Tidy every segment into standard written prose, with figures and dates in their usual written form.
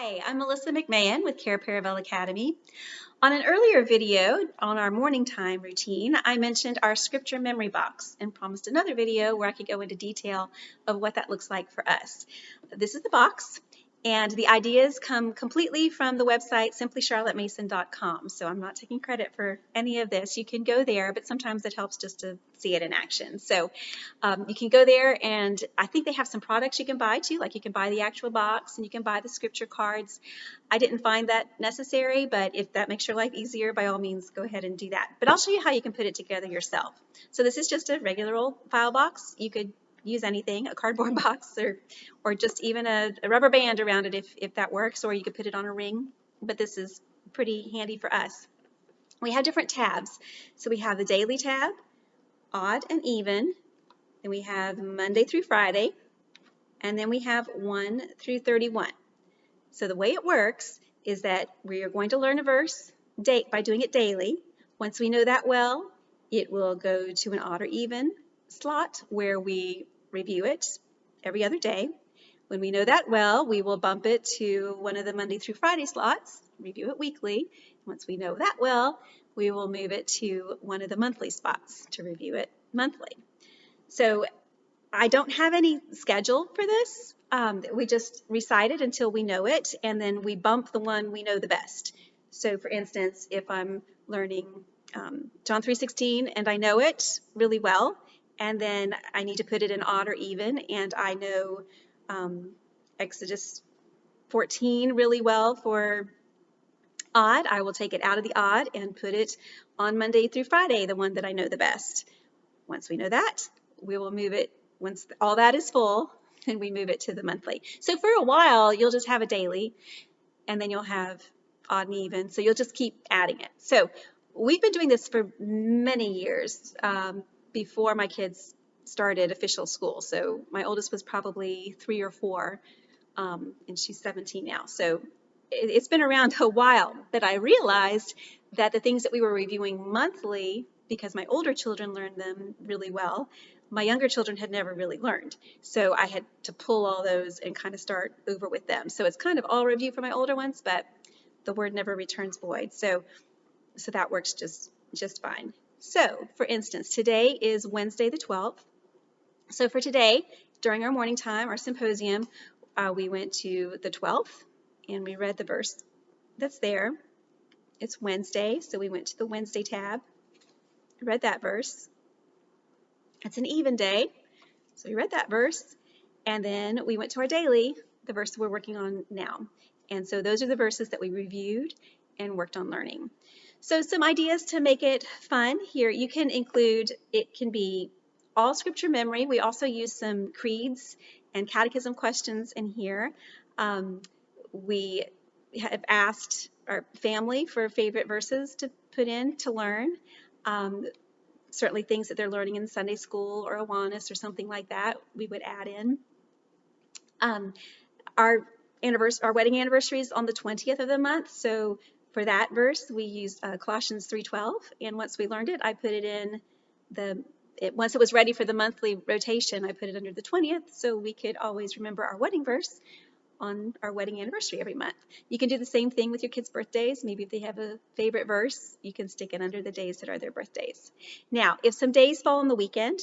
Hi, I'm Melissa McMahon with Care Paravel Academy. On an earlier video on our morning time routine, I mentioned our scripture memory box and promised another video where I could go into detail of what that looks like for us. This is the box, and the ideas come completely from the website simplycharlottemason.com. So I'm not taking credit for any of this. You can go there, but sometimes it helps just to see it in action. So you can go there, and I think they have some products you can buy too, like you can buy the actual box and you can buy the scripture cards. I didn't find that necessary, but if that makes your life easier, by all means, go ahead and do that. But I'll show you how you can put it together yourself. So this is just a regular old file box. You could use anything, a cardboard box or just even a rubber band around it if that works, or you could put it on a ring, but this is pretty handy for us. We have different tabs. So we have the daily tab, odd and even, then we have Monday through Friday, and then we have 1 through 31. So the way it works is that we are going to learn a verse by doing it daily. Once we know that well, it will go to an odd or even slot where we review it every other day. When we know that well, we will bump it to one of the Monday through Friday slots, review it weekly. Once we know that well, we will move it to one of the monthly spots to review it monthly. So I don't have any schedule for this. We just recite it until we know it, and then we bump the one we know the best. So for instance, if I'm learning John 3:16 and I know it really well, and then I need to put it in odd or even, and I know Exodus 14 really well for odd, I will take it out of the odd and put it on Monday through Friday, the one that I know the best. Once we know that, we will move it, once all that is full, and we move it to the monthly. So for a while, you'll just have a daily, and then you'll have odd and even, so you'll just keep adding it. So we've been doing this for many years, before my kids started official school. So my oldest was probably 3 or 4, and she's 17 now. So it's been around a while, but I realized that the things that we were reviewing monthly, because my older children learned them really well, my younger children had never really learned. So I had to pull all those and kind of start over with them. So it's kind of all review for my older ones, but the word never returns void. So that works just fine. So for instance, today is Wednesday the 12th. So for today, during our morning time, our symposium, we went to the 12th and we read the verse that's there. It's Wednesday, so we went to the Wednesday tab, read that verse. It's an even day, so we read that verse, and then we went to our daily, the verse we're working on now. And so those are the verses that we reviewed and worked on learning. So some ideas to make it fun here. You can include, it can be all scripture memory. We also use some creeds and catechism questions in here. We have asked our family for favorite verses to put in to learn. Certainly things that they're learning in Sunday school or Awanas or something like that, we would add in. Our wedding anniversary is on the 20th of the month, so for that verse we used Colossians 3:12, and once we learned it, I put it in once it was ready for the monthly rotation, I put it under the 20th, so we could always remember our wedding verse on our wedding anniversary every month. You can do the same thing with your kids' birthdays. Maybe if they have a favorite verse, you can stick it under the days that are their birthdays. Now, if some days fall on the weekend,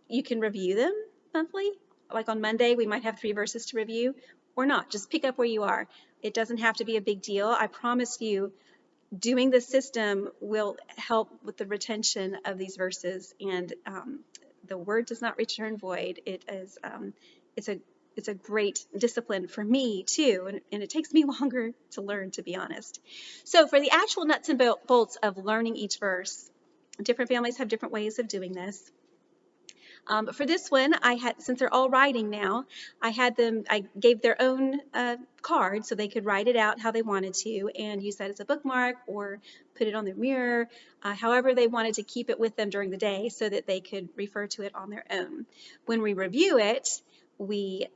you can review them monthly. Like on Monday, we might have 3 verses to review, or not. Just pick up where you are. It doesn't have to be a big deal. I promise you, doing the system will help with the retention of these verses, and the word does not return void. It's a great discipline for me too, and it takes me longer to learn, to be honest. So for the actual nuts and bolts of learning each verse, different families have different ways of doing this. But for this one, since they're all writing now, I gave their own card so they could write it out how they wanted to and use that as a bookmark or put it on their mirror, however they wanted to keep it with them during the day so that they could refer to it on their own. When we review it, we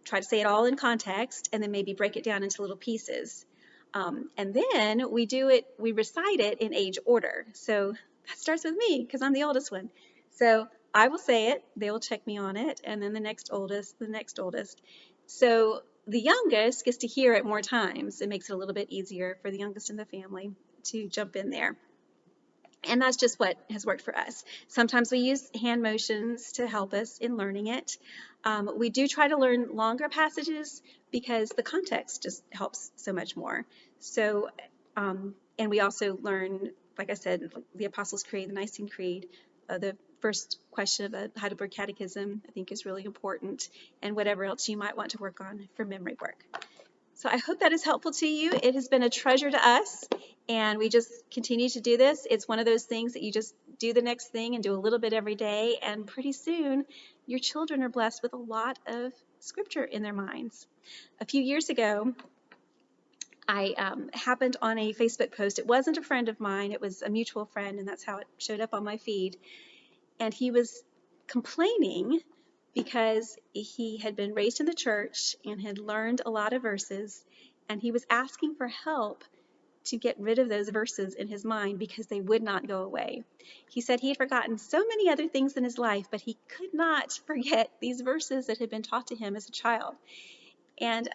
try to say it all in context and then maybe break it down into little pieces. And then we recite it in age order. So that starts with me because I'm the oldest one. So I will say it, they will check me on it, and then the next oldest. So the youngest gets to hear it more times. It makes it a little bit easier for the youngest in the family to jump in there. And that's just what has worked for us. Sometimes we use hand motions to help us in learning it. We do try to learn longer passages because the context just helps so much more. So, and we also learn, like I said, the Apostles' Creed, the Nicene Creed, the first question of the Heidelberg Catechism, I think is really important, and whatever else you might want to work on for memory work. So I hope that is helpful to you. It has been a treasure to us, and we just continue to do this. It's one of those things that you just do the next thing and do a little bit every day, and pretty soon your children are blessed with a lot of scripture in their minds. A few years ago, I happened on a Facebook post. It wasn't a friend of mine, it was a mutual friend, and that's how it showed up on my feed. And he was complaining because he had been raised in the church and had learned a lot of verses, and he was asking for help to get rid of those verses in his mind because they would not go away. He said he had forgotten so many other things in his life, but he could not forget these verses that had been taught to him as a child. And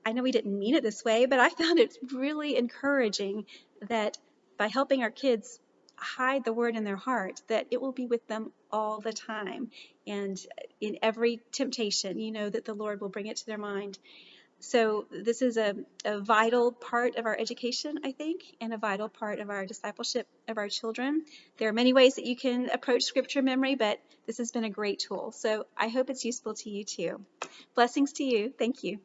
I know he didn't mean it this way, but I found it really encouraging that by helping our kids hide the word in their heart, that it will be with them all the time. And in every temptation, you know that the Lord will bring it to their mind. So this is a vital part of our education, I think, and a vital part of our discipleship of our children. There are many ways that you can approach scripture memory, but this has been a great tool. So I hope it's useful to you too. Blessings to you. Thank you.